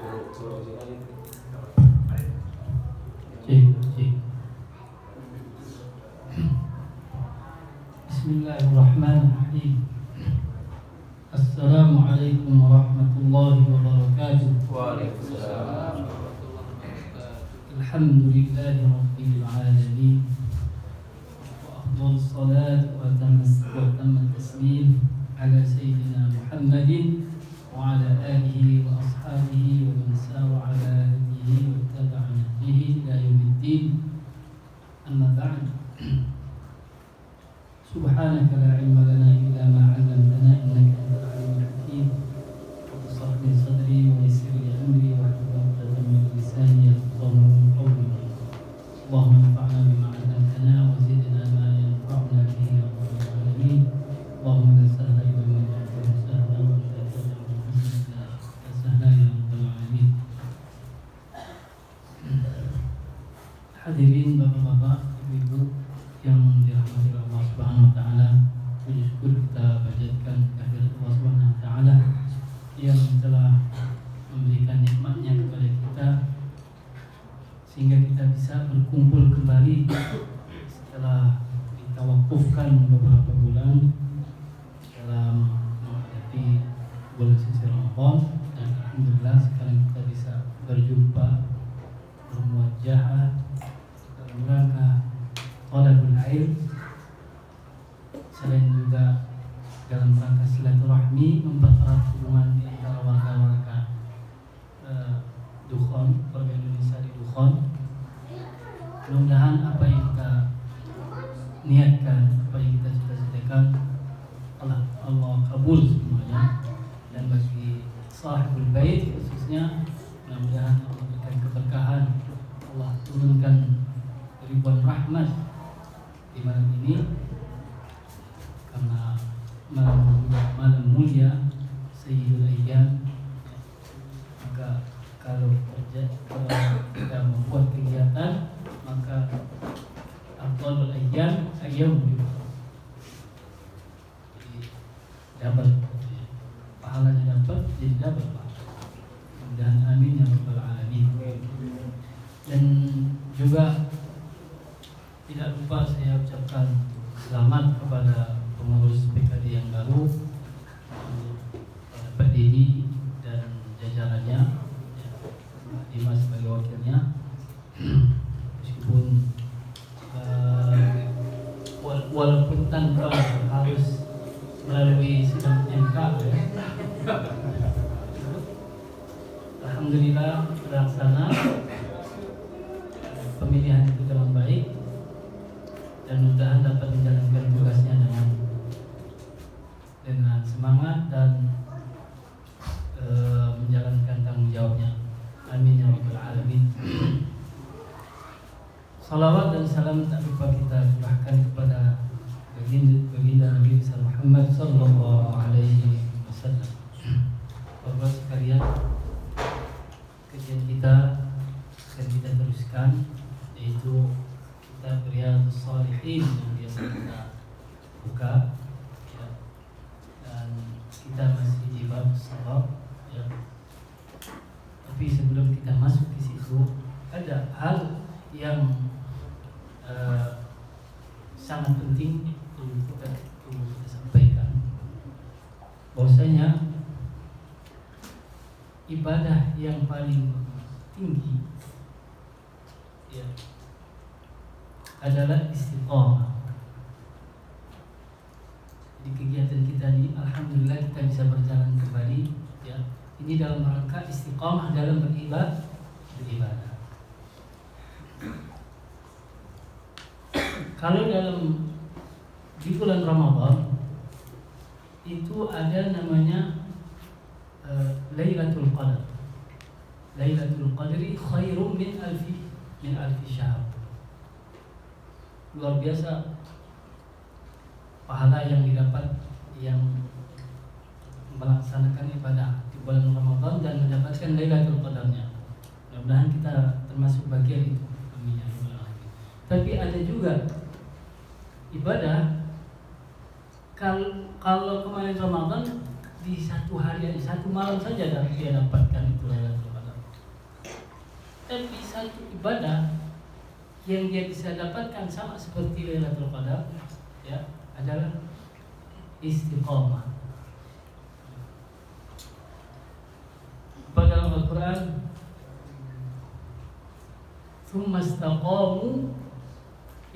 Bismillahirrahmanirrahim. Assalamualaikum warahmatullahi wabarakatuh. Waalaikumsalam. Alhamdulillahi rabbil alamin. Wa afdhalus salati wa tammat taslim ala sayyidina Muhammadin wa ala alihi wa ashabihi wa man sara ala hadihi wa tabi'a nahjihi ila yaumiddin. Amma ba'd. Subhanaka la ilma lana illa ma 'allamtana innaka antal alimul hakim. Rabbi shrah li sadri wa yassir li amri wahlul 'uqdatam min lisani yafqahu qawli. Allahumma anfa'na bima 'allamtana wa zidna ma yanfa'una bihi ya rabbal alamin. Allahumma la sahla illa ma ja'altahu sahlan wa anta taj'alul hazna sahla ya rabbal alamin. Hadirin bapak-bapak, ibu-ibu yang dirahmati Allah Subhanahu wa taala, puji syukur kita panjatkan kehadirat Allah Subhanahu wa taala yang telah memberikan nikmatnya kepada kita sehingga kita bisa berkumpul kembali setelah ditawakufkan beberapa bulan dalam menghadapi bulan suci Ramadan, dan alhamdulillah sekarang kita bisa berjumpa bermuajahah dalam rangka talabul ilm, selain juga dalam rangka silaturahmi, mempererat hubungan di antara warga-warga Dukhon, warga Indonesia di Dukhon. Mudah-mudahan apa yang kita niatkan, apa yang kita cita-citakan, Allah kabul semuanya. Dan bagi sahibul bait khususnya, mudah-mudahan Allah berikan keberkahan, Allah turunkan ribuan rahmat di malam ini, karena malam mulia Sayyidul Ayyam. Maka kalau kita membuat kegiatan, maka Afdhalul Ayyam juga jadi double, pahalanya dapat, jadi double. Mudah-mudahan amin ya rabbal alamin. Dan juga tidak lupa saya ucapkan selamat kepada pengurus PKD yang baru, Pak Dedi dan jajarannya, Pak Dimas sebagai wakilnya. Meskipun walaupun tanpa harus melalui sidang MK, alhamdulillah terlaksana pemilihan itu dengan baik, dan mudah-mudahan dapat menjalankan tugasnya dengan semangat dan menjalankan tanggung jawabnya. Amin ya rabbal alamin. Salawat dan salam tak lupa kita curahkan kepada baginda Nabi besar Muhammad sallallahu alaihi wasallam. Bapak sekalian, kajian kita akan kita teruskan, yaitu kitab Riyadhus Shalihin yang biasa kita buka, ya. Dan kita masih di bab salat, ya. Tapi sebelum kita masuk ke situ, ada hal yang sangat penting perlu kita sampaikan, bahwasanya ibadah yang paling tinggi, ya, adalah istiqamah. Di kegiatan kita ini, alhamdulillah kita bisa berjalan kembali, ya. Ini dalam rangka istiqamah dalam beribadah. Kalau di bulan Ramadan itu ada namanya Lailatul Qadar. Lailatul Qadri khairum min alfi syahr. Luar biasa pahala yang didapat yang melaksanakan ibadah di bulan Ramadan dan mendapatkan Lailatul Qadarnya. Mudah-mudahan kita termasuk bagian itu. Amin ya rabbal alamin. Tapi ada juga ibadah kalau kemarin Ramadan di satu hari, satu malam saja dia dapatkan itu Lailatul Qadar. Tapi satu ibadah yang dia bisa dapatkan sama seperti Lailatul Qadar, ya, adalah istiqomah. Pada Al-Quran, "Tsumma istaqamu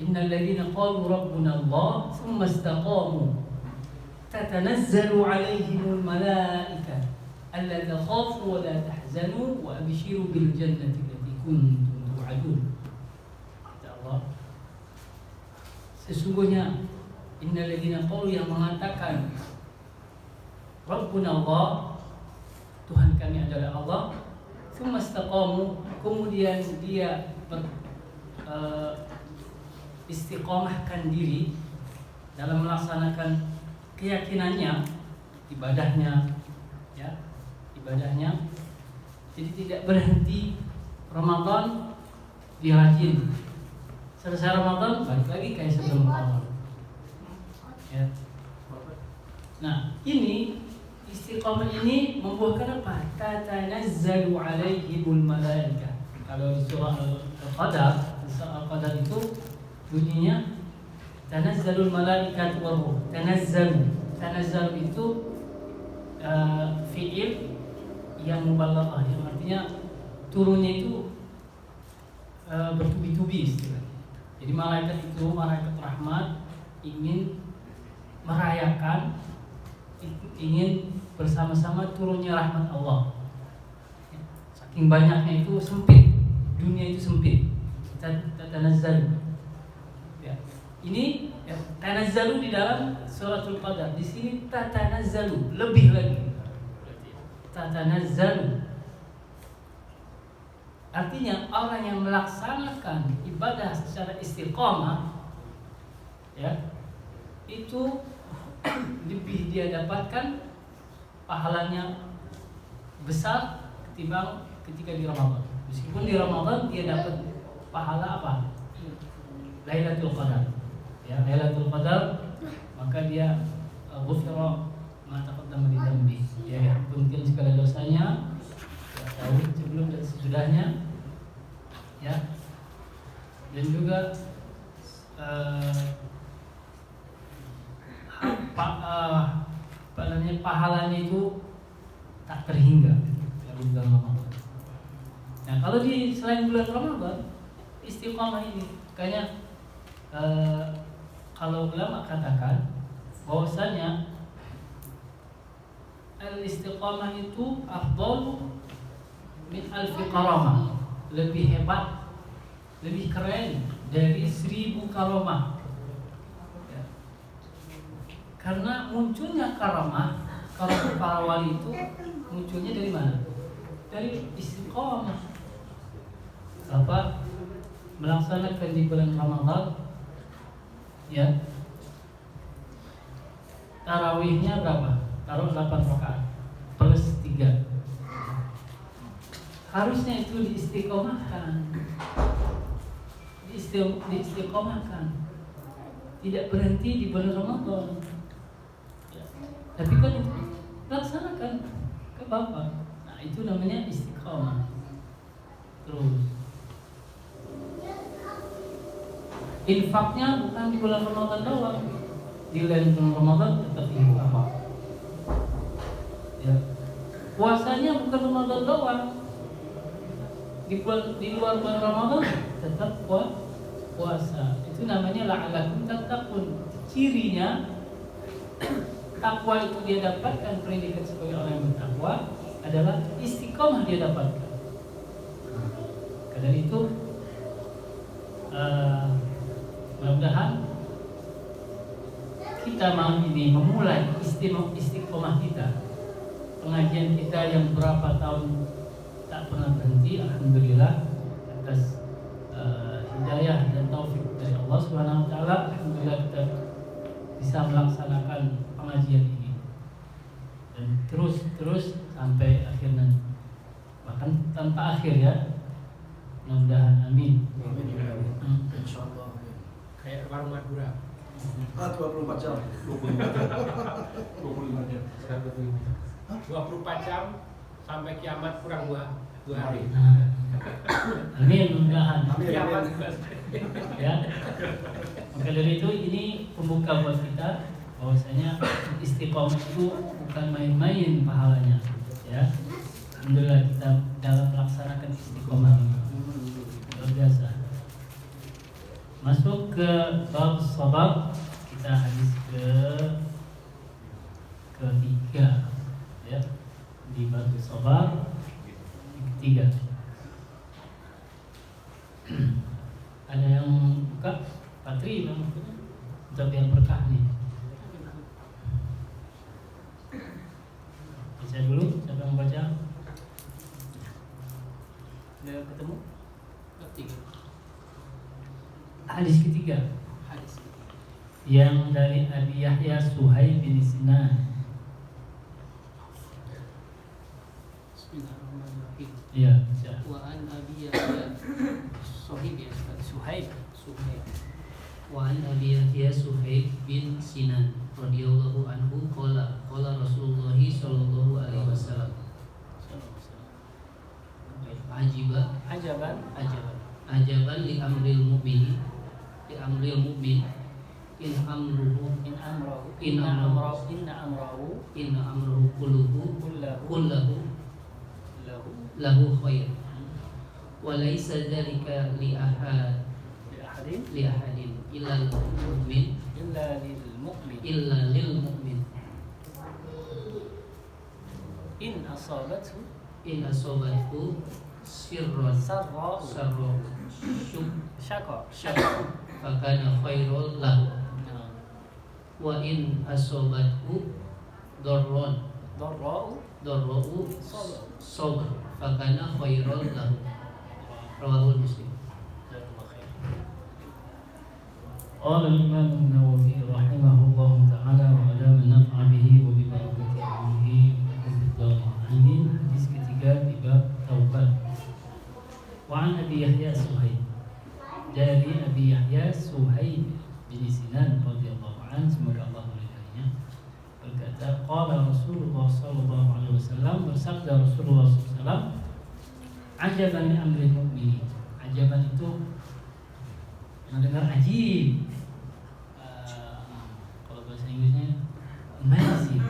innal ladzina qalu rabbuna Allah tsumma istaqamu tatanazzalu 'alaihimul malaikah alla takhafu wa la tahzanu wa abshiru bil jannati allati kuntum tu'adun." Sesungguhnya innal ladzina qalu, yang mengatakan Rabbuna Allah, Tuhan kami adalah Allah, tsumma istaqamu, kemudian dia istiqomahkan diri dalam melaksanakan keyakinannya, ibadahnya, ya, ibadahnya. Jadi tidak berhenti Ramadan, dia rajin. Selesai Ramadan balik lagi kayak sebelum Ramadan. Ya. Nah, ini istiqomah ini membuahkan apa? Tatanazzalu 'alaihimul malaikah. Kalau di surah Al-Qadar, Al-Qadar itu bunyinya tanazzalul malaikatu war ruh. Tanazzalu itu fi'il yang mubalaghah, yang artinya turunnya itu bertubi-tubi istilahnya. Jadi malaikat itu, malaikat rahmat, ingin merayakan, ingin bersama-sama turunnya rahmat Allah. Saking banyaknya itu sempit, dunia itu sempit. Tanazzalu. Ya. Ini ya, tanazzalu di dalam suratul Qadar. Di sini tatanazzalu, lebih lagi. Tatanazzalu. Artinya orang yang melaksanakan ibadah secara istiqomah, ya, itu lebih dia dapatkan pahalanya besar ketimbang ketika di Ramadan. Meskipun di Ramadan dia dapat pahala apa? Lailatul Qadar. Ya, Lailatul Qadar, maka dia ghufira ma taqaddama min dhanbi. Ya, ampunkan segala dosanya, tahu sebelum dan sesudahnya, ya. Dan juga pahalanya itu tak terhingga di bulan Ramadan. Nah, kalau di selain bulan Ramadan, istiqomah ini kayaknya kalau ulama katakan bahwasanya al-istiqomah itu afdalu min alfi karamah, lebih hebat, lebih keren dari 1000 karamah. Ya. Karena munculnya karamah para wali itu munculnya dari mana? Dari istiqomah. Apa? Melaksanakan di bulan Ramadan, ya. Tarawihnya berapa? Taruh 8 rakaat plus 3. Harusnya itu diistiqomahkan, diistiqomahkan, tidak berhenti di bulan Ramadan, ya. Tapi kan laksanakan ke Bapak. Nah, itu namanya istiqomah. Terus infaknya bukan di bulan Ramadan doang, di lain bulan Ramadan tetap infak, ya. Puasanya bukan Ramadan doang, di luar bulan Ramadan tetap puasa. Itu namanya la'allakum tattaqun. Cirinya takwa itu dia dapatkan, predikat sebagai orang yang bertakwa adalah istiqomah dia dapatkan. Karena itu mudah-mudahan kita malam ini memulai istiqomah kita, pengajian kita yang berapa tahun tak pernah berhenti, alhamdulillah atas hidayah dan taufik dari Allah Subhanahu wa taala. Alhamdulillah kita bisa melaksanakan pengajian ini dan terus sampai akhir nanti, bahkan tanpa akhir, ya. Mudah-mudahan, amin. Insyaallah. Kayak warung Madura. 24 jam. 25 jam. 24 jam sampai kiamat kurang 2 hari. Amin, mudah-mudahan. Amin. Ya, Amin. Mas. Ya. Maka dari itu ini pembuka buat kita bahwasanya istiqomah itu bukan main-main pahalanya. Ya. Alhamdulillah kita dalam melaksanakan istiqomah ini. Luar biasa. Masuk ke bab sabar, kita hadis ketiga ya. Di bab sabar ketiga. Ada yang buka Patri bang, untuk yang berkah nih. Baca dulu, siapa yang baca? Udah ketemu? Ketiga. Hadis ketiga Hadis ketiga. yang dari Abi Yahya Suhaib bin Sinan. Bismillahirrahmanirrahim. Iya, baca. Wa an Abi Yahya Suhaib. Wa an Abi Yahya Suhaib bin Sinan radhiyallahu anhu qala Rasulullah sallallahu alaihi wasallam ajaban li amril mu'min in amruhu kulluhu lahu khair wa laysa dzalika li ahadin illa lil mu'min in asabathu sirran sarra syakra fakana khairul lahu wa in asabathu darrun sabr fakana khairul lahu rawahul muslim. قال الإمام النووي رحمه الله تعالى وعلى من نفع به وببركة علمه وبالدار آمين. Hadis ketiga di bab taubat. Wa an Abi Yahya Suhaib, dari Abi Yahya Suhaib bin Sinan radhiyallahu anhu, semoga Allah meridainya, berkata qala Rasulullah sallallahu alaihi wasallam, bersabda Rasulullah sallallahu alaihi wasallam, ajaban li amril mu'minin. Ajaban itu mendengar ajib. Kalau bahasa Inggrisnya amazing.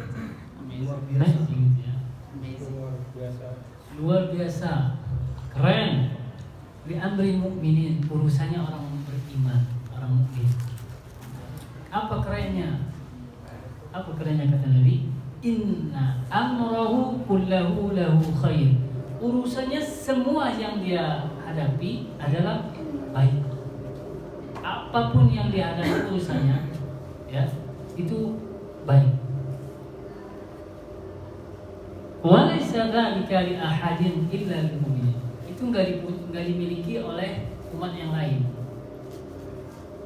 Amazing gitu ya. Luar biasa. Keren. Li amri mukminin, urusannya orang beriman, orang mukmin. Apa kerennya? Apa kerennya kata Nabi? Inna amrahu kullahu lahu khair. Urusannya semua yang dia hadapi adalah baik. Apapun yang dihadapi urusannya, ya, itu baik. Walaysa dzalika li ahadin illa lil mu'minin. Itu enggak dimiliki oleh umat yang lain.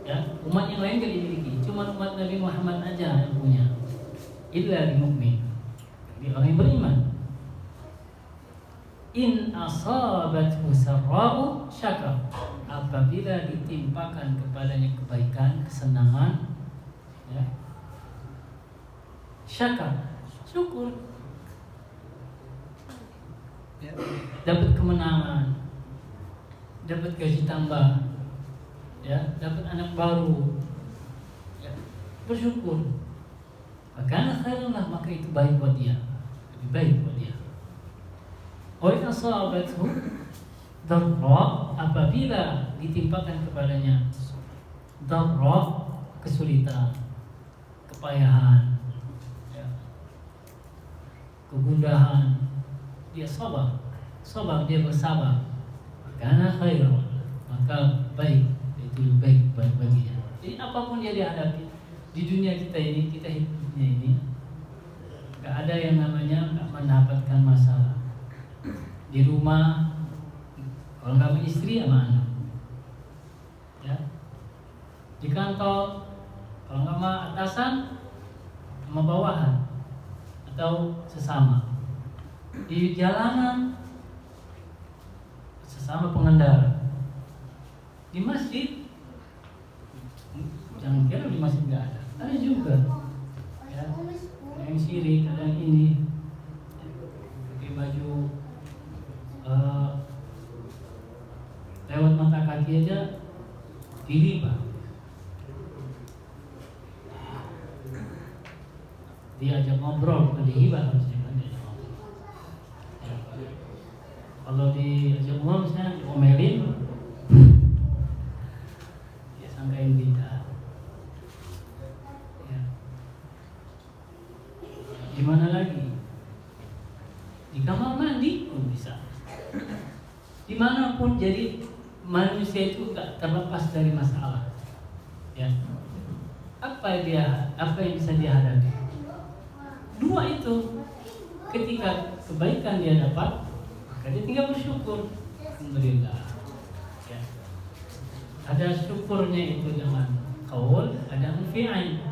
Ya, umat yang lain enggak dimiliki, cuma umat Nabi Muhammad aja yang punya. Illa lil mu'min. Jadi orang yang beriman. In asabathu sarra'u syakar. Apabila ditimpakan kepadanya kebaikan, kesenangan, ya, syakar, syukur, ya, dapat kemenangan, dapat gaji tambah, ya, dapat anak baru, ya, bersyukur. Karena khairullah, maka itu baik buat dia, lebih baik buat dia. Oleh asabathu darra, apabila ditimpakan kepadanya darra, kesulitan, kepayahan, ya, kegundahan, dia sabar, dia bersabar. Karena khair, maka baik, itu baik baginya. Jadi apapun dia dihadapi di dunia kita ini, kita hidupnya ini, gak ada yang namanya gak mendapatkan masalah. Di rumah, kalau nggak sama istri sama anak, ya. Di kantor, kalau nggak sama atasan, sama bawahan, atau sesama. Di jalanan, sesama pengendara. Di masjid, jangan kira di masjid nggak ada. Ada juga, ya. Ada yang sirik, ada yang ini, pakai baju laki-laki aja dihibah. Diajak ngobrol, bukan dihibah harusnya kan diajak ngobrol. Ya. Kalau diajak ngobrol misalnya diomelin, ya sangkain beda. Ya. Gimana lagi? Di kamar mandi pun bisa. Dimanapun, jadi manusia itu nggak terlepas dari masalah. Ya. Apa yang bisa dia hadapi? Dua itu, ketika kebaikan dia dapat, maka dia tinggal bersyukur. Alhamdulillah. Ya. Ada syukurnya itu dengan qaul, ada fi'il.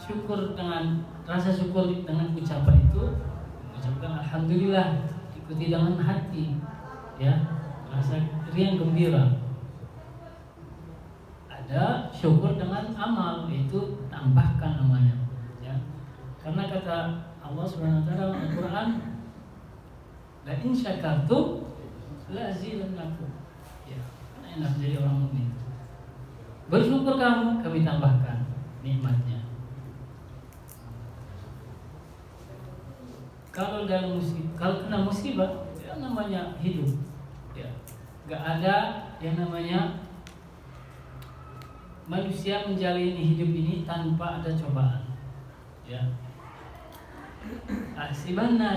Syukur dengan rasa syukur dengan ucapan itu, ucapkan alhamdulillah, ikuti dengan hati, ya, rasa riang gembira. Ada syukur dengan amal, yaitu tambahkan amalnya, ya. Karena kata Allah Subhanahu wa taala dalam Al-Qur'an, la in syakartum la azidannakum. Ya, karena enak jadi orang mukmin. Bersyukur kamu, kami tambahkan nikmatnya. Kalau kena musibah, ya namanya hidup. Ya, nggak ada yang namanya manusia menjalani hidup ini tanpa ada cobaan. Ya. Sibanna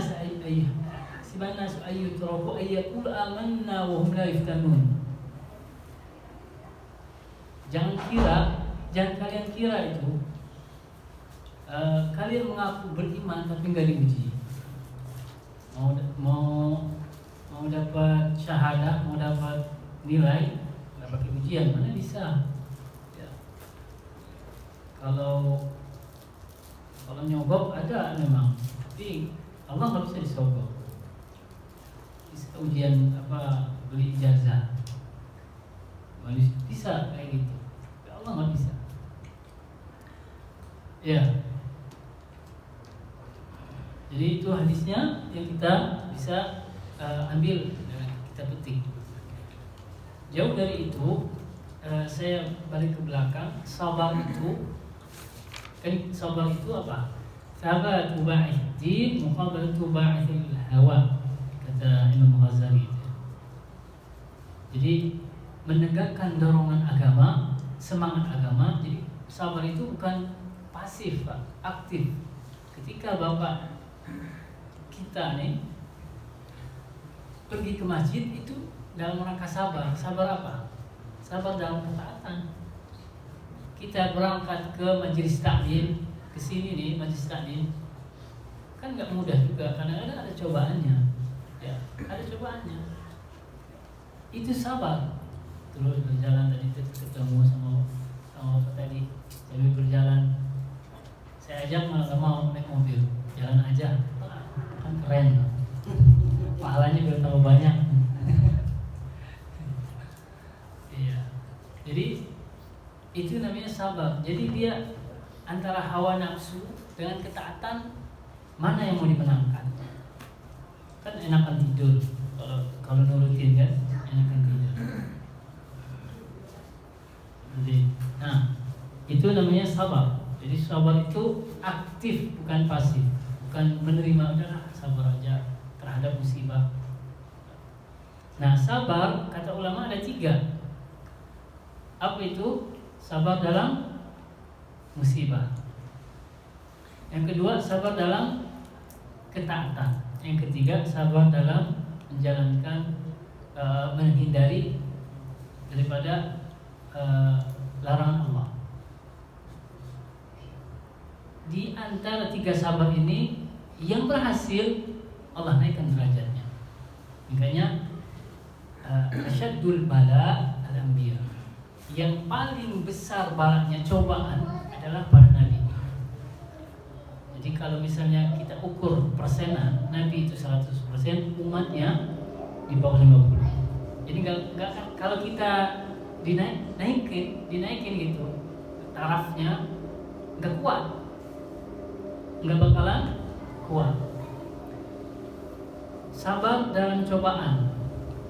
ayyutraku ayyakul amanna wa hum la yuftanun. Jangan kalian kira itu kalian mengaku beriman tapi nggak diuji. Mau dapat syahadah, mau dapat nilai, nggak pakai ujian, mana bisa? Ya. Kalau nyogok ada memang, tapi Allah nggak bisa disogok. Ujian apa, beli ijazah, manusia bisa kayak gitu, tapi Allah nggak bisa. Ya. Jadi itu hadisnya yang kita bisa ambil, kita petik. Jauh dari itu, saya balik ke belakang. Sabar itu apa? Sabar ba'id muqabalatu ba'idil hawa, kata Imam Ghazali. Jadi menegakkan dorongan agama, semangat agama. Jadi sabar itu bukan pasif, Pak, aktif. Ketika Bapak kita nih pergi ke masjid, itu dalam rangka sabar. Sabar apa? Sabar dalam ketaatan. Kita berangkat ke majelis taklim, ke sini nih majelis taklim, kan nggak mudah juga, karena ada cobaannya. Ya, ada cobaannya. Itu sabar. Terus berjalan tadi ketemu sama apa tadi, sambil berjalan. Saya ajak malah nggak mau naik mobil, jalan aja. Kan keren, pahalanya biar tambah banyak. Iya, jadi itu namanya sabar. Jadi dia antara hawa nafsu dengan ketaatan, mana yang mau dimenangkan? Kan enakan tidur kalau nurutin, kan enakan tidur. Jadi, nah itu namanya sabar. Jadi sabar itu aktif, bukan pasif. Bukan menerima, udahlah sabar aja terhadap musibah. Nah, sabar kata ulama ada 3. Apa itu? Sabar dalam musibah. Yang kedua, sabar dalam ketaatan. Yang ketiga, sabar dalam menjalankan menghindari daripada larangan Allah. Di antara 3 sabar ini, yang berhasil Allah naikkan derajatnya. Makanya asyaddul bala al-anbiya. Yang paling besar balanya, cobaan, adalah para nabi. Jadi kalau misalnya kita ukur persenan, nabi itu 100%, umatnya di bawah 50. Jadi kalau kita dinaikin gitu tarafnya, nggak kuat, nggak bakalan kuat. Sabar dalam cobaan,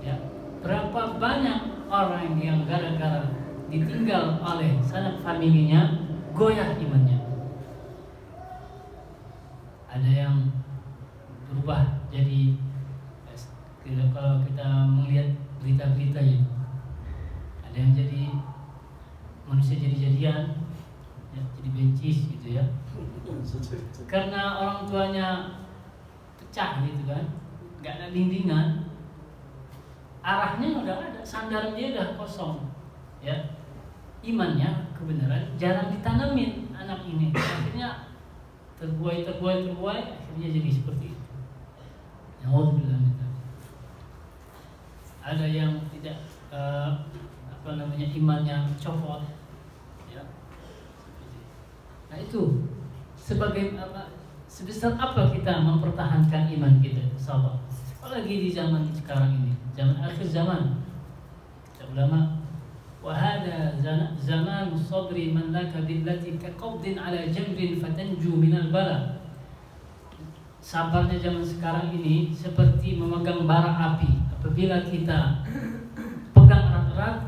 ya. Berapa banyak orang yang gara-gara ditinggal oleh sanak familinya goyah imannya. Ada yang berubah jadi, kalau kita melihat berita-berita itu, ada yang jadi manusia jadi-jadian, ya, jadi bencis gitu ya, karena orang tuanya pecah gitu kan, nggak ada bimbingan, arahnya udah ada, sandaran dia udah kosong, ya, imannya, kebenaran jarang ditanamin anak ini, akhirnya terbuai, akhirnya jadi seperti itu. Alhamdulillah. Ada yang tidak imannya copot, ya. Nah itu sebagai apa? Sebesar apa kita mempertahankan iman kita, sahabat? Apalagi di zaman sekarang ini, zaman akhir zaman. Kata ulama, wa hada zaman sabri man laka billati ka qabdin ala jamrin fatanju minal bala. Sabarnya zaman sekarang ini seperti memegang bara api. Apabila kita pegang erat-erat,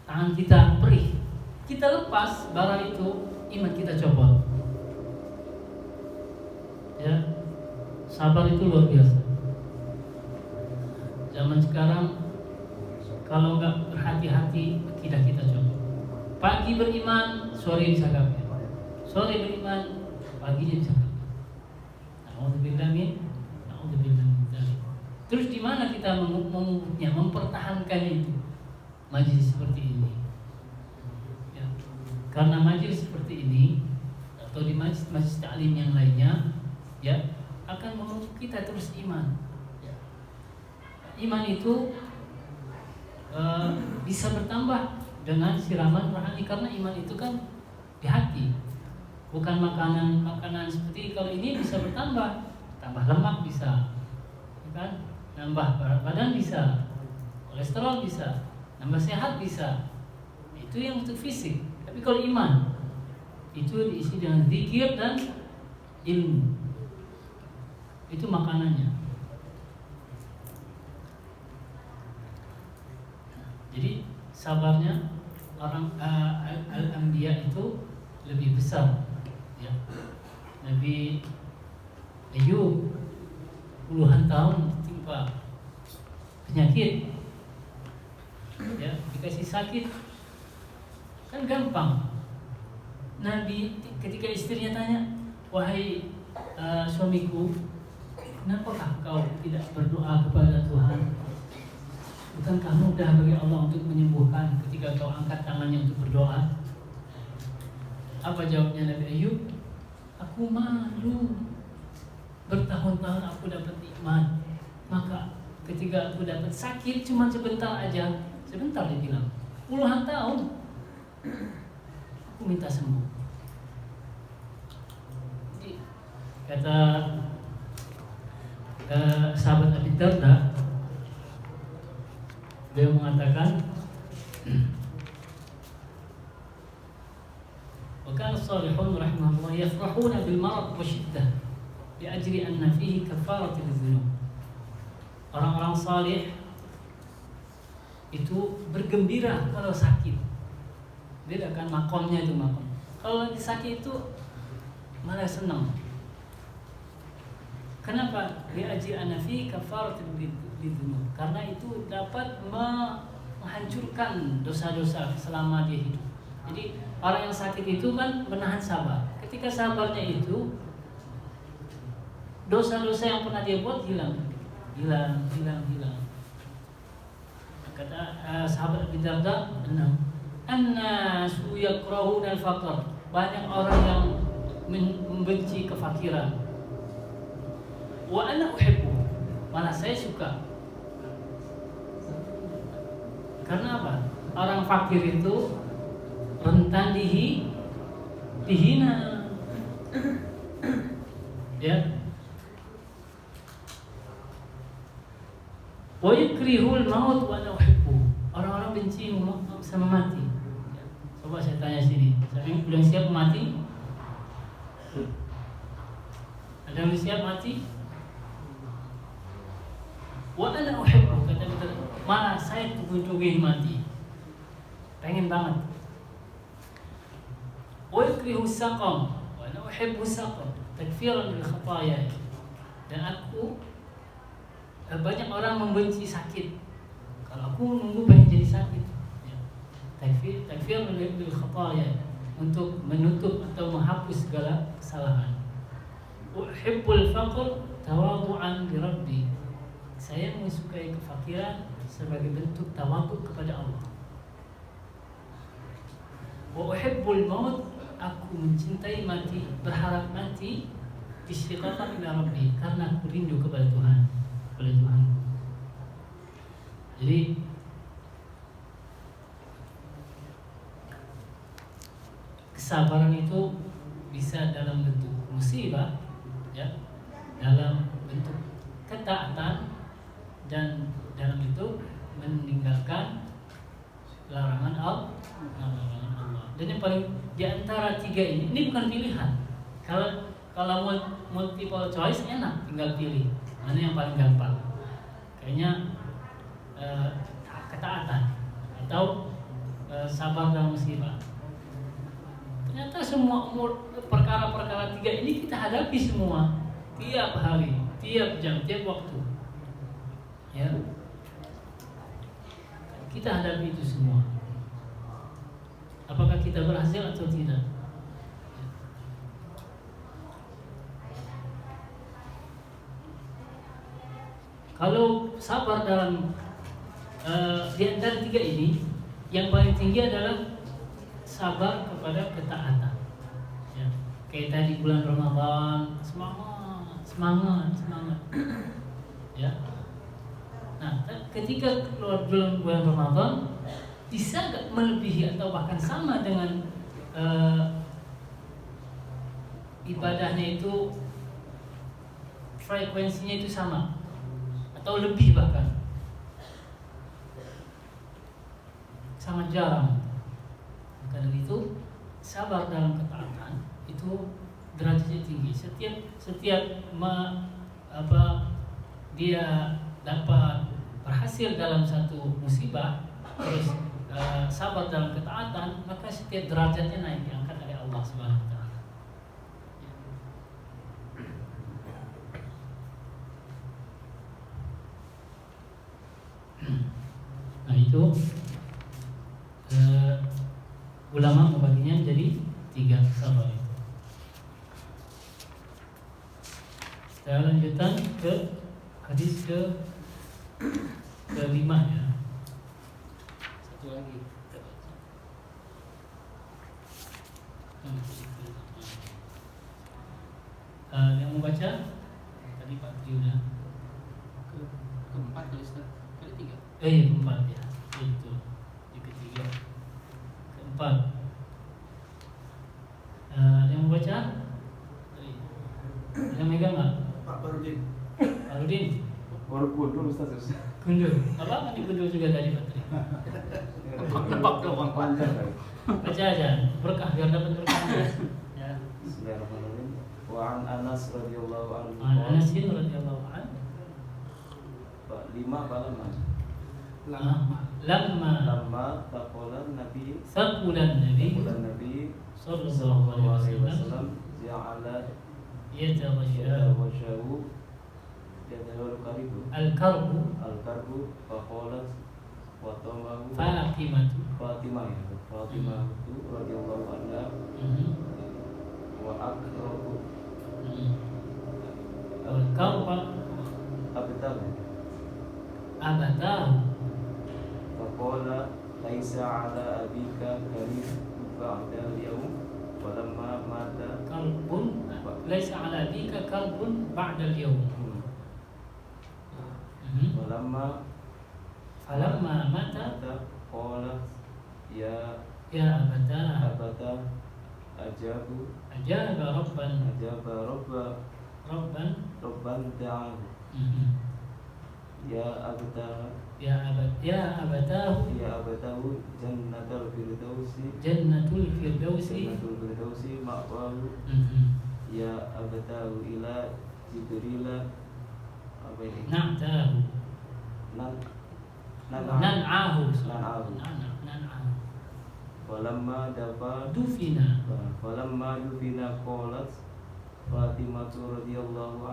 tangan kita perih, kita lepas bara itu, iman kita copot. Ya, sabar itu luar biasa. Zaman sekarang kalau nggak berhati-hati, akidah kita copot. Pagi beriman, sore bisa kafir. Sore beriman, paginya bisa kafir. Na'udzubillah min dzalik. Terus di mana kita memupuknya, mempertahankan itu? Majelis seperti ini. Ya. Karena majelis seperti ini atau di majelis ta'lim yang lainnya, ya, akan memupuk kita terus iman. Ya. Iman itu bisa bertambah dengan siraman rohani, karena iman itu kan di hati, bukan makanan seperti kalau ini bisa bertambah, tambah lemak bisa, ya kan? Nambah berat badan bisa, kolesterol bisa, nambah sehat bisa. Itu yang untuk fisik. Tapi kalau iman itu diisi dengan zikir dan ilmu. Itu makanannya. Jadi sabarnya orang al-anbiya itu lebih besar, ya. Nabi Ayub puluhan tahun tertimpa penyakit, ya, dikasih sakit kan gampang. Nabi ketika istrinya tanya, wahai suamiku, kenapakah kau tidak berdoa kepada Tuhan? Bukankah mudah bagi Allah untuk menyembuhkan ketika kau angkat tangannya untuk berdoa? Apa jawabnya Nabi Ayub? Aku malu, bertahun-tahun aku dapat nikmat, maka ketika aku dapat sakit cuma sebentar aja, sebentar dia bilang, puluhan tahun aku minta sembuh. Jadi, kata sahabat Abi Darda, beliau mengatakan, wa kana as-salihun rahimahullah yafrahuna bil marad wa shiddah bi ajri anna fihi kafaratu lidz-dzunub. Orang-orang salih itu bergembira kalau sakit. Dia akan makomnya itu makom. Kalau lagi sakit itu malah senang. Kenapa? Bi ajri anna fihi kafaratu lidz-dzunub. Karena itu dapat menghancurkan dosa-dosa selama dia hidup. Jadi orang yang sakit itu kan menahan sabar. Ketika sabarnya itu, dosa-dosa yang pernah dia buat hilang. Kata sahabat Abi Darda, "An-nasu yakrahuna al-faqr." Banyak orang yang membenci kefakiran. Wa ana uhibbu. Malah saya suka. Karena apa? Orang fakir itu rentan dihina, ya. Wa yukrihul maut wa ana uhibbu. Orang-orang benci sama mati. Coba saya tanya sini, siapa yang belum siap mati? Ada yang siap mati? Wa ana uhibbu, kata malah saya tujuh mati, pengen banget. Wa yakrihu saqam wa ana uhibbu saqam takfiran lil khataaya. Dan aku banyak orang membenci sakit. Kalau aku nunggu pengen jadi sakit. Ya. Takfiran lil khataaya, untuk menutup atau menghapus segala kesalahan. Uhibbul faqr tawadhu'an li rabbi. Saya menyukai kefakiran sebagai bentuk tawadhu kepada Allah. Wa uhibbul maut, aku mencintai mati, berharap mati istiqaqan ila rabbi, karena aku rindu kepada Tuhan, kepada Tuhan. Jadi kesabaran itu bisa dalam bentuk musibah, ya, dalam bentuk ketaatan, dan dalam bentuk meninggalkan larangan Allah. Dan yang paling di antara tiga ini bukan pilihan. Kalau multiple choice enak, tinggal pilih mana yang paling gampang. Kayaknya ketaatan atau sabar dalam musibah. Ternyata semua perkara-perkara tiga ini kita hadapi semua tiap hari, tiap jam, tiap waktu. Ya, kita hadapi itu semua. Apakah kita berhasil atau tidak? Kalau sabar dalam di antara tiga ini, yang paling tinggi adalah sabar kepada ketaatan. Ya. Kayak tadi bulan Ramadan, semangat. Ya. Nah, ketika keluar bulan Ramadan, bisa nggak melebihi atau bahkan sama dengan ibadahnya itu, frekuensinya itu sama atau lebih bahkan? Sangat jarang. Karena itu sabar dalam ketaatan itu derajatnya tinggi. Setiap dia dapat berhasil dalam satu musibah, terus sabar dalam ketaatan, maka setiap derajatnya naik, diangkat oleh Allah Subhanahu wa taala. Nah, itu ulama membaginya menjadi tiga sabar itu. Kita lanjutkan ke hadis kelima ya. Satu lagi. Yang membaca tadi Pak Triuda. Keempat kali Ustaz. Kali tiga. Keempat ya. Itu. Di ketiga. Keempat. Yang membaca? Yang megang nggak? Pak Barudin. Pak Rudin. Baru kundur Ustaz. Kundur. Apa kan dikundur juga tadi Pak Tri? Tebak doang. Panjang kali. Baca aja. Berkah biar dapat berkah. Ya. Bismillahirrahmanirrahim. Wa an Anas radhiyallahu anhu. Anas bin radhiyallahu anhu. Pak 5 apa 6? Lamma taqala Nabi saqulan Nabi sallallahu alaihi wasallam ja'ala yatawashahu al-karbu faqalat Fatimah itu radhiyallahu anha wa akrabu al-karba abatahu faqala laisa ala abika karib ba'da al-yawm walamma mata kalbun laisa ala abika kalbun ba'da al-yawm. Falamma mata qala ya abata ajaba rabban da'ahu ya abatahu jannatul firdausi ma'wahu ya abatahu ila jibrila apa ini na'tahu nan'ahu. Nan'ahu. Nan'ahu. Falamma dafa Dufina. Falamma dufina qalat Fatimah radhiyallahu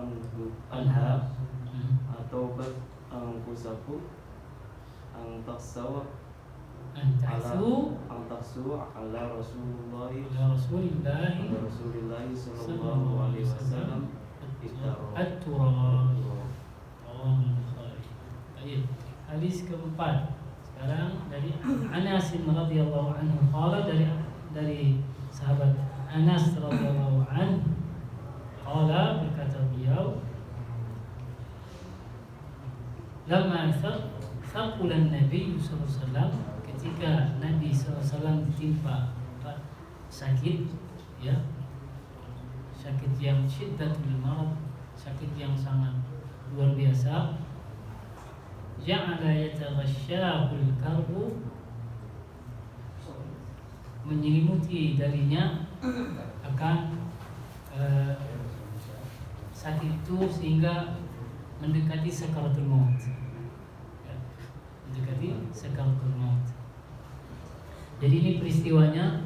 anha atobat anfusakum ang taksaw Antahsu ala Rasulillahi ala Rasulillahi sallallahu alaihi wasallam at-turab. Oh, baik. Hadis keempat. Sekarang dari Anas radhiyallahu anhu qala, dari sahabat Anas radhiyallahu anhu qala, berkata beliau, lamma thaqulan Nabi sallallahu alaihi wasallam, ketika Nabi SAW ditimpa sakit, ya, sakit yang syiddatul marad, sakit yang sangat luar biasa, ja'ala yataghashshahul karbu, menyelimuti darinya akan sakit itu sehingga mendekati sakaratul maut, ya, mendekati sakaratul maut. Jadi ini peristiwanya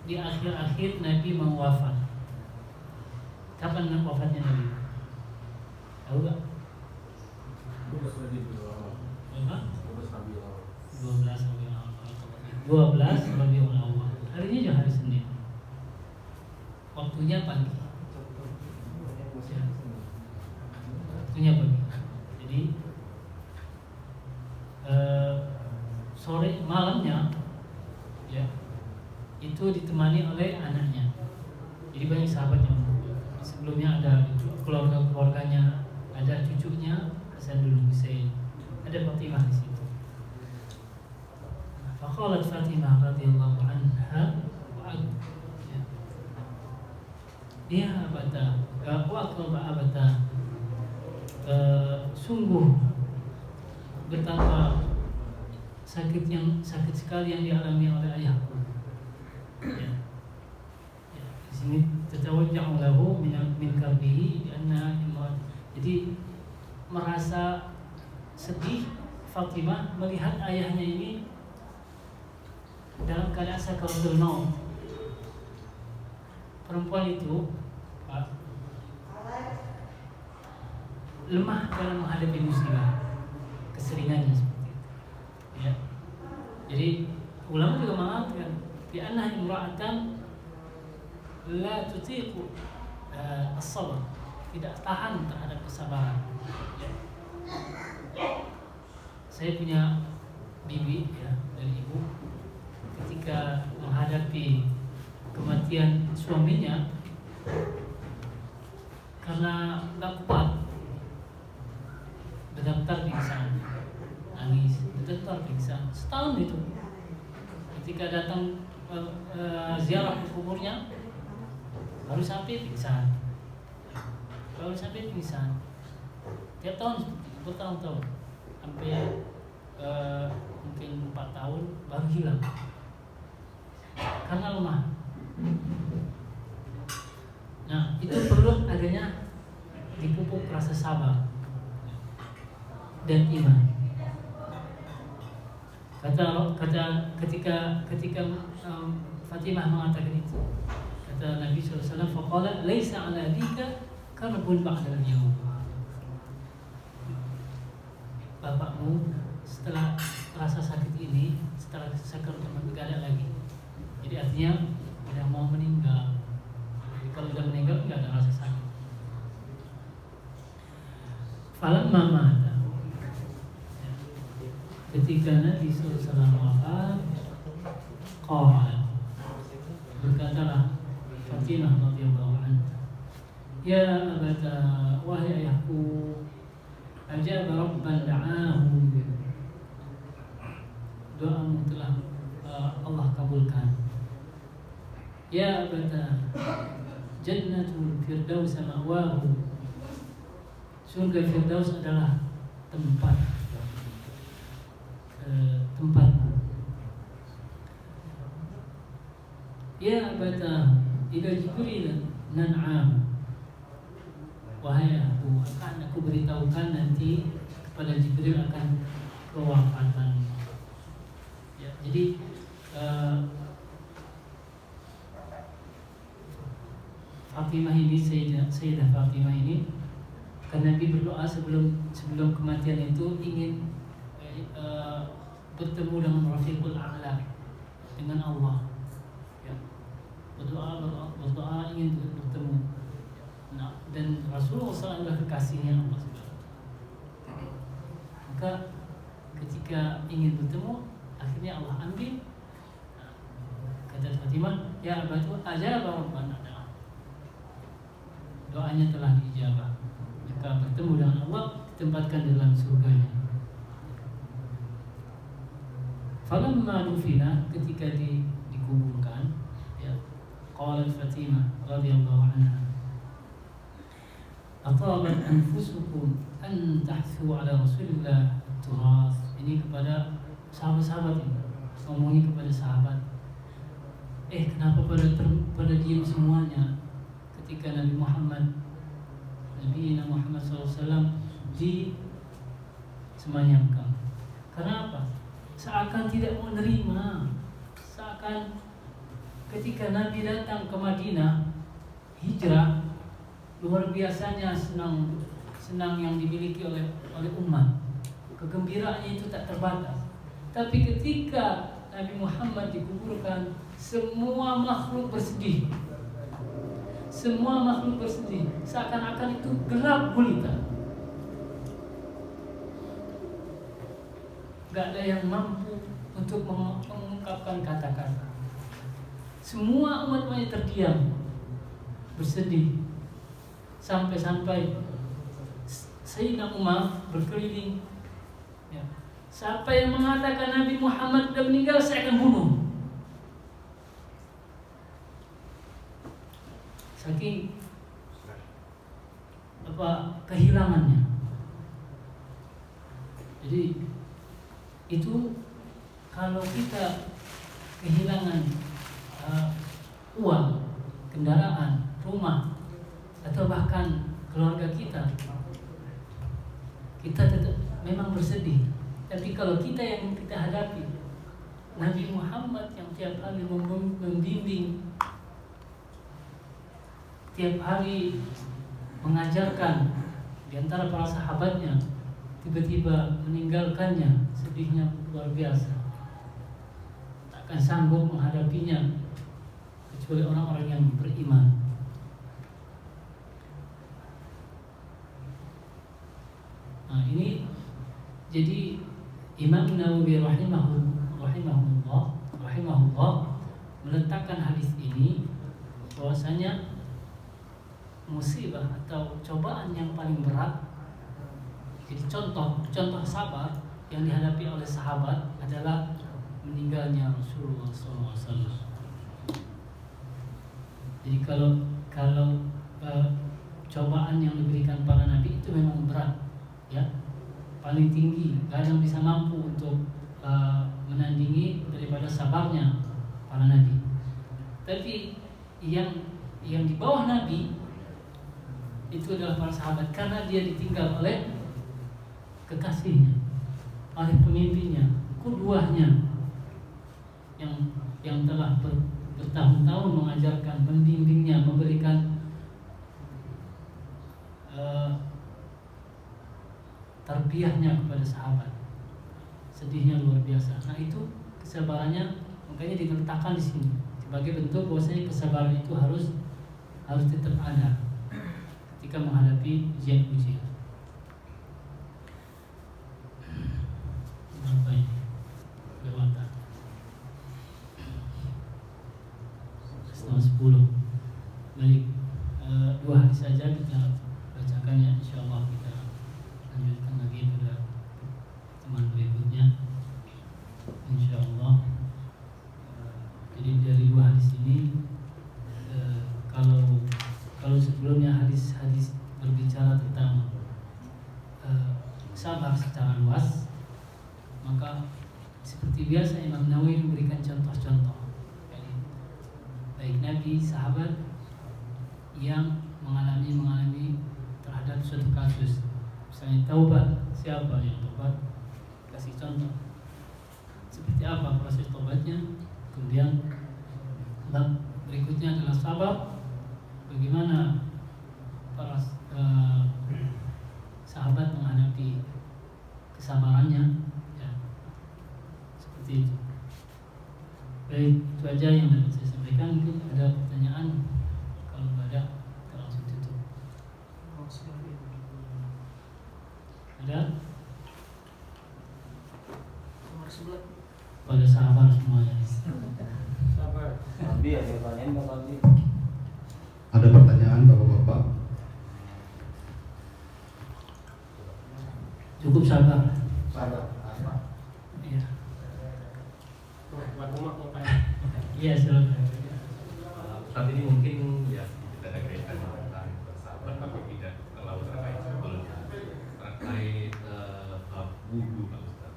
di akhir-akhir Nabi mau wafat. Kapan wafatnya Nabi? Tahu gak? 12 Rabiul Awal. Harinya juga hari Senin. Waktunya pagi. Ya. Waktunya pagi. Jadi sore malamnya, ya, itu ditemani oleh anaknya. Jadi banyak sahabat yang sebelumnya ada keluarganya, ada cucunya Hasan bin Husain, ada Fatimah di situ. Faqalat Fatimah radhiyallahu anha ya abata, abata, sungguh betapa sakit sekali yang dialami oleh ayahku. Ya. Ya. Di sini tatawajja'u lahu min karbihi anna imran. Jadi merasa sedih Fatimah melihat ayahnya ini dalam keadaan sakaratul maut. Perempuan itu, Pak, lemah dalam menghadapi musibah, keseringannya seperti itu. Ya. Jadi ulama juga mengatakan bi anna imra'atan la tutiqu as-sabr, tidak tahan terhadap kesabaran. Ya. Saya punya bibi, ya, dari ibu, ketika menghadapi kematian suaminya, karena nggak kuat, benar-benar pingsan, nangis, benar-benar pingsan setahun itu. Ketika datang ziarah ke kuburnya, baru sampai pingsan, tiap tahun bertahun-tahun, sampai mungkin 4 tahun baru hilang karena lemah. Nah, itu perlu adanya dipupuk rasa sabar dan iman. Ketika Fatimah mengatakan itu, kata Nabi SAW, faqala laisa ala dika karbun ba'dal yawm. Bapakmu setelah rasa sakit ini, setelah sakit tidak ada lagi. Jadi artinya udah mau meninggal. Jadi kalau udah meninggal nggak ada rasa sakit. Falamma mata, ketika Nabi SAW wafat, qala, berkatalah Fatimah radhiyallahu anha, ya abata, wahai ayahku, ajaba rabban da'ahu, doamu telah Allah kabulkan. Ya abata, jannatul firdaus ma'wahu, surga firdaus adalah tempatmu. Ya abata, idza jibril nan'am, wahai aku, akan aku beritahukan nanti kepada Jibril akan kewafatan. Ya, jadi Fatimah ini, Sayyidah Fatimah ini, kan Nabi berdoa sebelum kematian itu ingin bertemu dengan Rafiqul A'la, dengan Allah. Ya. Berdoa ingin bertemu. Nah, dan Rasulullah SAW adalah kekasihnya Allah SWT. Maka ketika ingin bertemu, akhirnya Allah ambil. Nah, kata Fatimah, ya abatu ajaba rabbana. Doanya telah diijabah. Maka bertemu dengan Allah, ditempatkan dalam surganya. Falamma dufina, ketika dikuburkan, ya, qalat Fatimah radhiyallahu anha, atabat anfusukum an tahsu ala Rasulillah turas. Ini kepada sahabat-sahabat ini, ngomongin kepada sahabat. Kenapa pada diam semuanya ketika Nabi Muhammad SAW disemayamkan? Karena apa? Seakan tidak mau menerima. Seakan ketika Nabi datang ke Madinah, hijrah, luar biasanya senang yang dimiliki oleh umat. Kegembiraannya itu tak terbatas. Tapi ketika Nabi Muhammad dikuburkan, semua makhluk bersedih. Semua makhluk bersedih. Seakan-akan itu gelap gulita. Gak ada yang mampu untuk mengungkapkan kata-kata. Semua umat-umatnya terdiam, bersedih. Sampai-sampai Sayyidina Umar berkeliling. Ya. Siapa yang mengatakan Nabi Muhammad sudah meninggal, saya akan bunuh. Saking kehilangannya. Jadi itu kalau kita kehilangan uang, kendaraan, rumah, atau bahkan keluarga kita tetap memang bersedih. Tapi kalau kita yang kita hadapi Nabi Muhammad yang tiap hari membimbing, tiap hari mengajarkan, di antara para sahabatnya tiba-tiba meninggalkannya, sedihnya luar biasa. Takkan sanggup menghadapinya kecuali orang-orang yang beriman. Nah, ini jadi Imam Nawawi rahimahullah meletakkan hadis ini bahwasanya musibah atau cobaan yang paling berat, jadi contoh sabar yang dihadapi oleh sahabat adalah meninggalnya Rasulullah SAW. Jadi kalau cobaan yang diberikan para nabi itu memang berat, ya, paling tinggi, gak ada yang bisa mampu untuk menandingi daripada sabarnya para nabi. Tapi yang di bawah nabi itu adalah para sahabat, karena dia ditinggal oleh kekasihnya, oleh pemimpinnya, kuduahnya yang telah bertahun-tahun mengajarkan, membimbingnya, memberikan tarbiyahnya kepada sahabat. Sedihnya luar biasa. Nah, itu kesabarannya, makanya diletakkan di sini sebagai bentuk bahwasanya kesabaran itu harus tetap ada ketika menghadapi ujian-ujian. Berapa ini? Berapa? Setengah 10. Baik, 2 hari saja kita bacakan ya, insyaallah kita lanjutkan lagi pada teman berikutnya, insyaallah. Jadi dari 2 hadis ini, kalau sebelumnya hadis berbicara tentang sabar secara luas, maka seperti biasa Imam Nawawi memberikan contoh-contoh, yani baik Nabi, sahabat yang mengalami terhadap suatu kasus, misalnya taubat siapa yang tobat, kasih contoh seperti apa proses tobatnya. Kemudian bab berikutnya adalah sabar, bagaimana para sahabat menghadapi kesabarannya, ya, seperti itu. Baik, itu aja yang dapat saya sampaikan. Mungkin ada pertanyaan, kalau nggak ada kita langsung tutup. Ada? Pada sabar semuanya. Sabar. Nabi ada pertanyaan nggak Nabi? Ada pertanyaan Bapak-bapak? Cukup sabar. Sabar. Iya. Buat rumah mau tanya. Iya, silakan. Saat ini mungkin ya tidak ada kaitan tentang bersahabat tapi tidak terlalu terkait sebetulnya terkait bab wudu Pak Ustaz.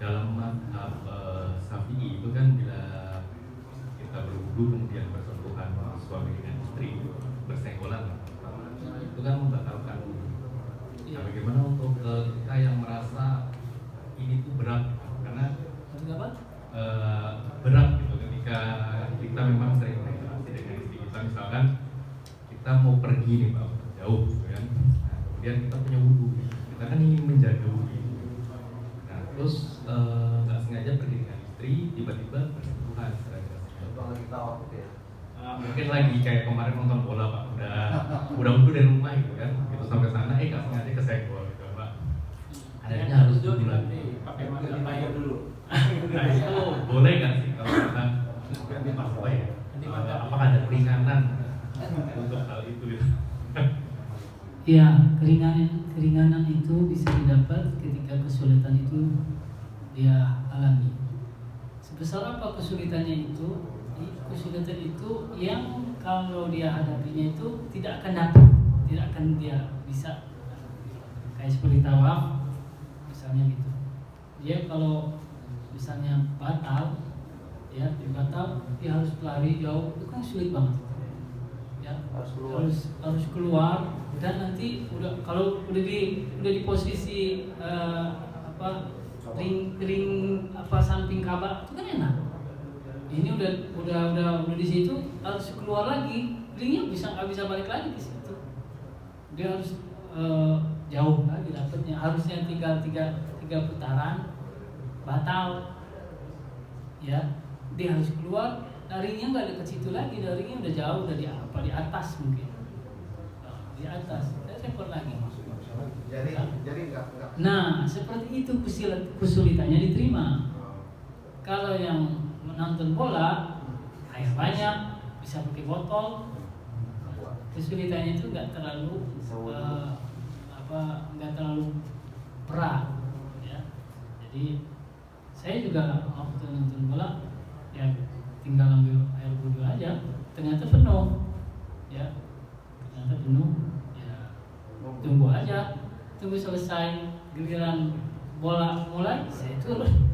Dalam mazhab Syafi'i itu kan bila kita berwudu kemudian bersentuhan suami dengan istri bersenggolan itu kan membatalkan wudu. Nah, bagaimana untuk kita yang merasa ini tuh berat karena Untuk apa? berat gitu ketika kita memang sering berinteraksi dengan istri kita, misalkan kita mau pergi nih Pak jauh gitu kan, nah, kemudian kita punya wudu, kita kan ingin menjaga wudu, nah terus nggak sengaja pergi dengan istri tiba-tiba bersentuhan Kalau kita waktu ya. mungkin lagi kayak kemarin nonton bola Pak, udah wudu dari rumah gitu kan, gitu sampai sana nggak sengaja kesenggol gitu Pak, adanya harus wudu lagi. Pakai mata Tanya dulu. Nah itu boleh nggak sih kalau kita apa ya? Apakah ada keringanan untuk hal itu? Ya, keringanan itu bisa didapat ketika kesulitan itu dia alami. Sebesar apa kesulitannya itu? Kesulitan itu yang kalau dia hadapinya itu tidak akan dapat, tidak akan dia bisa. Kayak seperti tawaf, misalnya gitu. Dia kalau misalnya batal, ya dia harus lari jauh, itu kan sulit banget. Ya, harus keluar dan nanti kalau udah di posisi ring samping Ka'bah itu kan enak. Ini udah di situ harus keluar lagi, ringnya nggak bisa balik lagi ke situ. Dia harus jauh lagi dapatnya, harusnya tiga putaran batal, ya dia harus keluar. Ringnya nggak dekat situ lagi, ringnya udah jauh, udah di atas mungkin, di atas, repot lagi. Jadi enggak. Nah seperti itu kesulitannya diterima. Kalau yang menonton bola air banyak, bisa pakai botol, kesulitannya itu nggak terlalu nggak terlalu berat, ya. Jadi saya juga waktu nonton bola ya tinggal ambil air wudhu aja, ternyata penuh, ya tunggu aja, tunggu selesai giliran bola mulai saya turun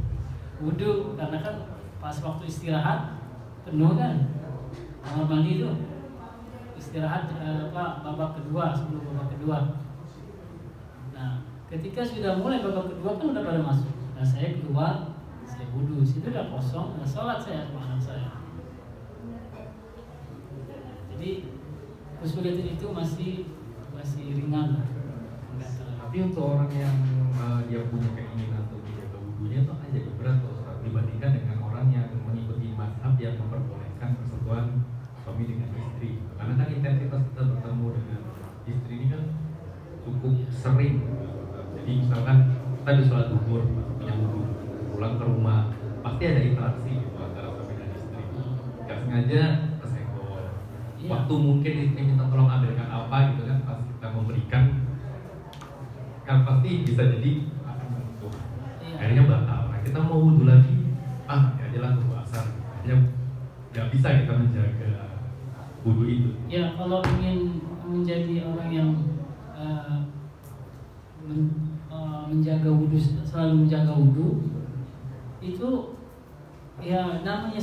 wudhu, karena kan pas waktu istirahat penuh kan kamar mandi itu istirahat babak kedua, sebelum babak kedua. Nah ketika sudah mulai babak kedua kan udah pada masuk, nah saya keluar, saya wudhu, situ udah kosong, udah sholat saya sama anak saya. Jadi kesulitan itu masih ringan lah. Tapi untuk orang yang dia punya keinginan untuk menjaga wudunya itu akan jadi berat dibandingkan dengan orang yang mengikuti mazhab yang memperbolehkan persetujuan suami dengan istri. Karena kan intensitas kita bertemu dengan istri ini kan cukup sering. Jadi misalkan kita di sholat zuhur punya wudu, pulang ke rumah pasti ada interaksi gitu antara suami dan istri. Gak sengaja kesenggol. Waktu mungkin istri minta tolong ambilkan apa gitu kan, pas kita memberikan kan pasti bisa jadi akan menyentuh. Akhirnya batal. Nah kita mau wudu lagi, ya aja tunggu asar. Akhirnya nggak bisa kita menjaga wudu itu. Ya kalau ingin menjadi orang yang menjaga wudu, selalu menjaga wudu, itu ya namanya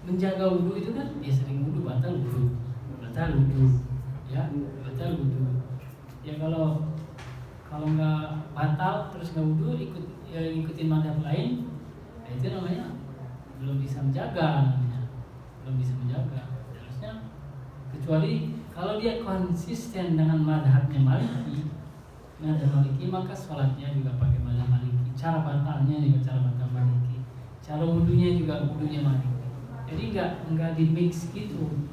menjaga wudu itu kan ya sering wudu, batal wudu, ya batal wudu. Ya kalau kalau nggak batal terus nggak wudu ikutin madhab lain, nah itu namanya belum bisa menjaga, belum bisa menjaga. Harusnya kecuali kalau dia konsisten dengan madhabnya Maliki, maka sholatnya juga pakai madhab Maliki, cara batalnya juga cara batal Maliki, cara wudunya juga wudunya Maliki. Jadi nggak di mix gitu,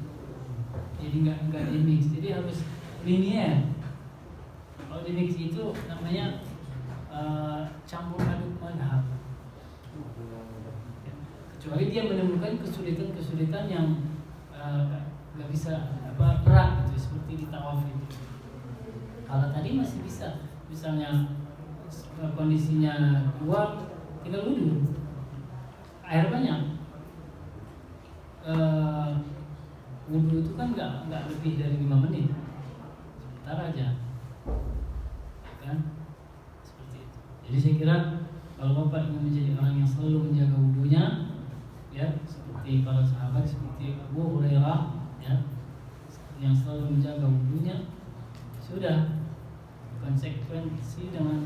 jadi nggak di mix, jadi harus linear. Kalau di mix itu namanya campur aduk madhab. Kecuali dia menemukan kesulitan yang nggak bisa berat gitu, seperti di tawaf itu. Kalau tadi masih bisa, misalnya kondisinya kuat, tinggal wudhu, air banyak. Wudhu itu kan nggak lebih dari 5 menit, sebentar aja, kan? Seperti itu. Jadi saya kira kalau Bapak ingin menjadi orang yang selalu menjaga wudhunya, ya seperti para sahabat, seperti Abu Hurairah, ya, yang selalu menjaga wudhunya, sudah konsekuensi dengan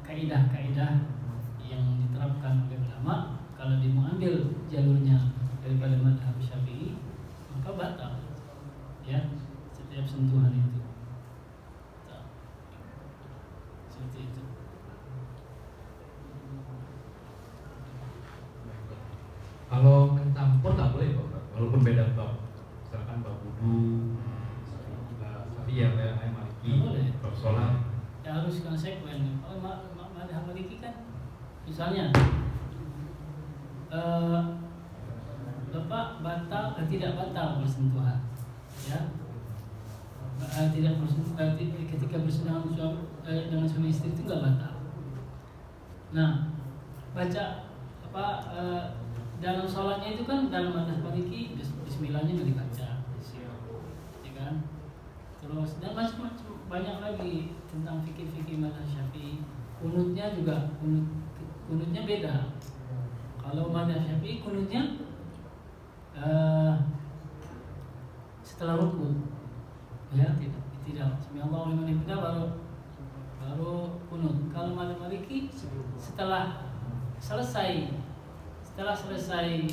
kaidah-kaidah yang diterapkan oleh ulama. Kalau dia mengambil jalurnya daripada madhab Syafi'i, maka batal, ya, setiap sentuhan itu. Seperti itu. Kalau mencampur nggak boleh Pak, walaupun beda bab, misalkan bab wudu, tapi ya kayak Maliki, bab sholat. Ya harus konsekuen. Kalau madhab Maliki kan, misalnya Bapak batal tidak batal bersentuhan, ya, tidak bersentuhan ketika bersentuhan dengan suami istri itu nggak batal. Nah, baca dalam sholatnya itu kan dalam madhab Maliki Bismillahnya nggak dibaca, ya kan? Terus dan macam-macam banyak lagi tentang fikih-fikih madhab Syafi'i. Kunutnya juga kunutnya beda. Kalau madhab Syafi'i kunutnya setelah ruku, ya tidak. Bismillahirrahmanirrahim baru kunut. Kalau madhab Maliki setelah selesai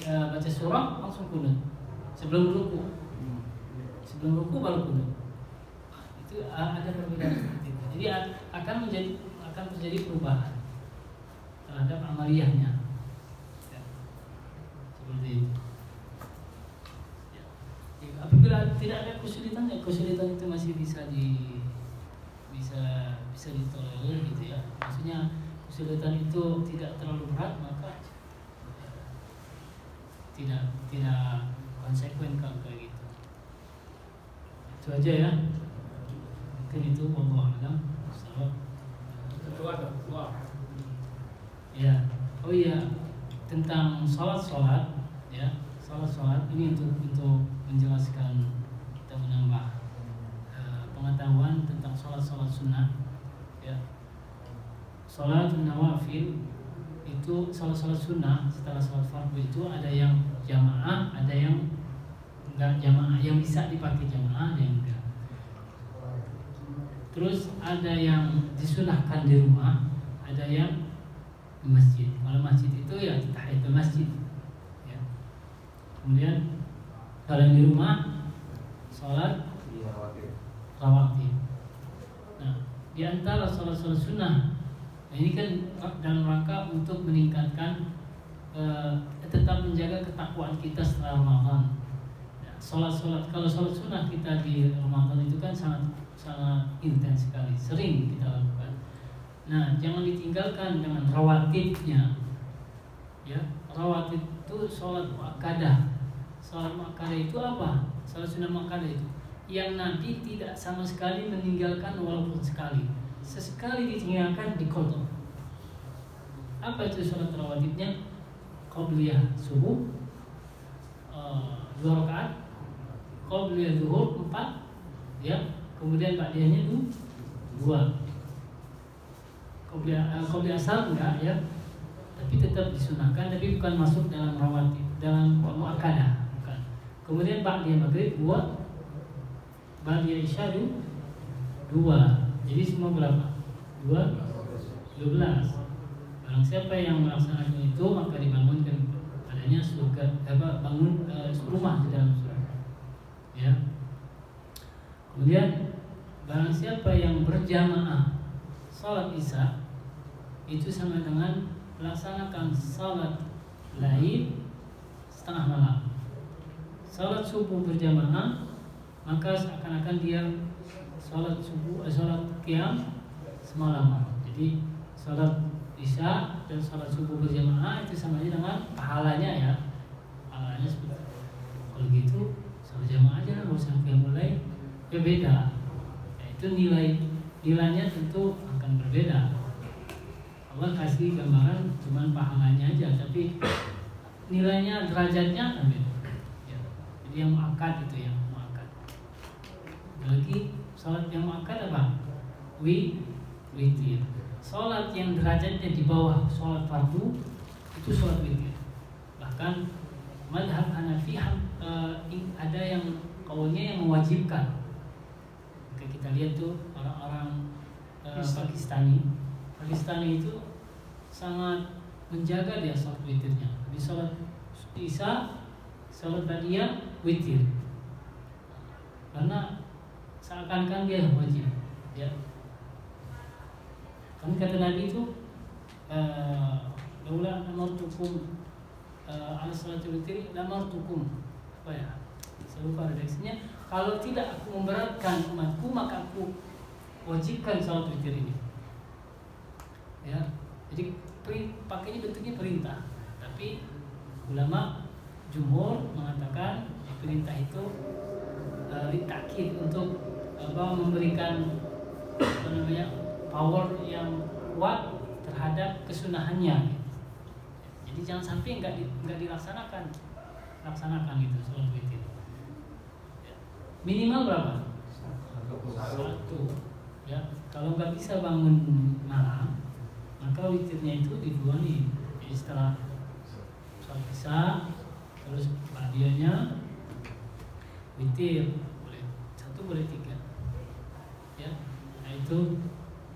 baca surah langsung kunut. Sebelum ruku baru kunut. Itu ada perbedaan seperti itu. Jadi akan terjadi perubahan terhadap amaliyahnya, ya, seperti itu. Ya. Apabila tidak ada kesulitan itu masih bisa ditolerir gitu ya. Maksudnya kesulitan itu tidak terlalu berat, maka tidak konsekuen kalau kayak gitu. Itu aja ya. Mungkin itu wallahu a'lam. Doa. Ya. Oh iya, tentang sholat ya. Sholat ini untuk menjelaskan, kita menambah pengetahuan tentang sholat sunnah ya. Sholat nawafil itu sholat sunnah setelah sholat fardu itu ada yang jamaah, ada yang enggak jamaah, yang bisa dipakai jamaah, ada yang enggak. Terus ada yang disunahkan di rumah, ada yang di masjid. Kalau masjid itu ya tahiyatul masjid ya. Kemudian kalau yang di rumah sholat rawatib. Nah, di antara sholat sunnah, nah ini kan dalam rangka untuk meningkatkan tetap menjaga ketakwaan kita setelah Ramadan. Ya, kalau sholat sunnah kita di Ramadan itu kan sangat intens sekali, sering kita lakukan. Nah, jangan ditinggalkan dengan rawatibnya. Ya, rawatib itu sholat muakkadah. Sholat muakkadah itu apa? Sholat sunnah muakkadah itu yang Nabi tidak sama sekali meninggalkan walaupun sekali. Sesekali ditinggalkan diqadha. Apa itu sholat rawatibnya? Qabliyah subuh 2 rakaat, qabliyah zuhur 4, ya. Kemudian ba'diyahnya 2. Qabliyah asar enggak ya. Tapi tetap disunahkan, tapi bukan masuk dalam rawatib, dalam muakkadah, bukan. Kemudian ba'diyah maghrib 2, ba'diyah isya 2. Jadi semua berapa? 12. Barang siapa yang melaksanakan itu maka dibangunkan adanya surga, bangun rumah di dalam surga. Ya. Kemudian barang siapa yang berjamaah salat Isya itu sama dengan melaksanakan salat lain setengah malam. Salat subuh berjamaah maka seakan-akan dia salat qiyam semalam. Jadi salat Isya dan salat subuh berjamaah itu sama aja dengan pahalanya ya. Pahalanya seperti itu. Kalau gitu salat jamaah aja nggak usah qiyamul lail. Ya beda. Ya, itu nilainya tentu akan berbeda. Allah kasih gambaran cuman pahalanya aja, tapi nilainya, derajatnya akan beda. Ya. Jadi yang muakkad itu yang muakkad. Lagi salat yang muakkad apa? Witir. Salat yang derajatnya di bawah salat fardu itu salat witir. Bahkan mazhab Hanafi ada yang kaulnya yang mewajibkan. Oke, kita lihat tuh orang-orang Pakistani itu sangat menjaga dia salat witirnya. Di salat Isya, salat Ba'diyah witir. Karena seakan-akan dia wajib, ya. Kan kata Nabi itu laula amartukum ala salatul witir lamartukum. Apa ya? Saya lupa redaksinya. Kalau tidak aku memberatkan umatku maka aku wajibkan salat witir ini. Ya. Jadi pakainya bentuknya perintah. Tapi ulama jumhur mengatakan perintah itu ditakkid untuk memberikan power yang kuat terhadap kesunahannya. Jadi jangan sampai nggak dilaksanakan gitu salat witir. Minimal berapa? 1. Ya, kalau nggak bisa bangun malam, maka witirnya itu diduani. Jadi setelah salat Isya, terus ba'diyahnya witir, boleh 1 boleh 3. Ya, nah itu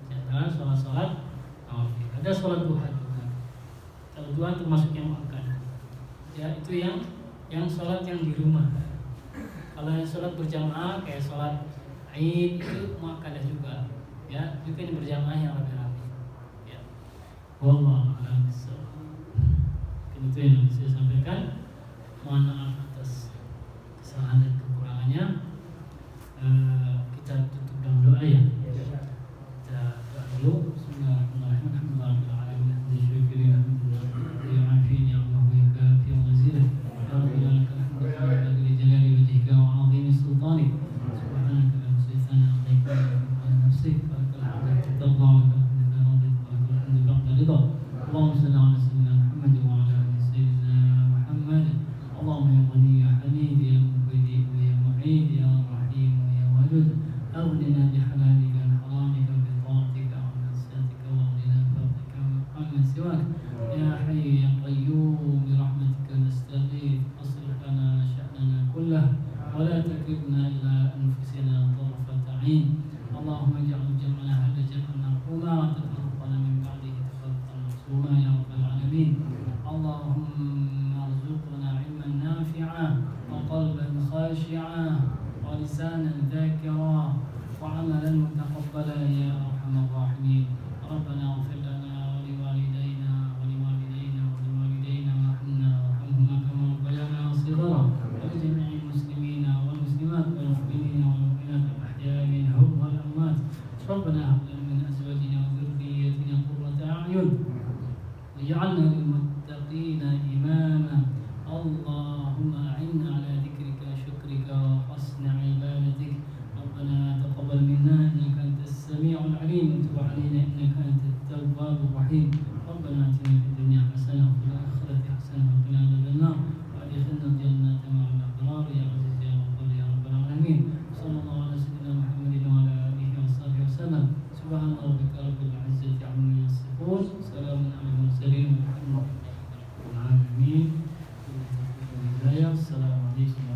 antara sholat nawafil. Ada sholat duha juga. Sholat duha termasuk yang muakkad. Ya, itu yang sholat yang di rumah. Kalau yang sholat berjamaah kayak sholat Id itu muakkadah juga. Ya, juga yang berjamaah yang rapi-rapi. Ya. Wallahu a'lam bishawab. Itu yang saya sampaikan. Mohon maaf atas kesalahan dan kekurangannya. Kita tutup dengan doa ya. Kita doa dulu. اللهم صل على سيدنا محمد وعلى ال سيدنا محمد. اللهم يا غني يا حميد يا مبدئ يا معيد يا رحيم يا ودود اغننا بحلالك عن حرامك بطاعتك عن معصيتك واغننا بفضلك عمن سواك. يا حي يا قيوم برحمتك نستغيث اصلح لنا شأننا كله ولا تكلنا الى انفسنا طرفة عين. اللهم اجعل جمعنا هذا جمعا مرحوما وتفرقنا من بعده تفرقا معصوما يا رب العالمين. اللهم ارزقنا علما نافعا وقلبا خاشعا ولسانا ذاكرا وعملا متقبلا يا ارحم الراحمين. ربنا اغفر لنا ولوالدينا وارحمنا وارحمهما كما ربيانا صغارا ولجميع المسلمين والمسلمات والمؤمنين والمؤمنات الاحياء منهم والاموات. ربنا هب لنا من ازواجنا وذرياتنا قرة اعين واجعلنا للمتقين اماما. اللهم اعنا على ذكرك وشكرك وحسن عبادتك. ربنا تقبل منا انك انت السميع العليم وتب علينا انك انت التواب الرحيم. ربنا اتنا في الدنيا حسنه وفي الاخره حسنه وقنا عذاب النار وادخلنا الجنه مع الابرار يا عزيز يا غفور يا رب العالمين. صلى الله على سيدنا محمد وعلى اله وصحبه وسلم. سبحان ربك رب العزه عما يصفون سلام على المرسلين والحمد لله رب العالمين. Assalamualaikum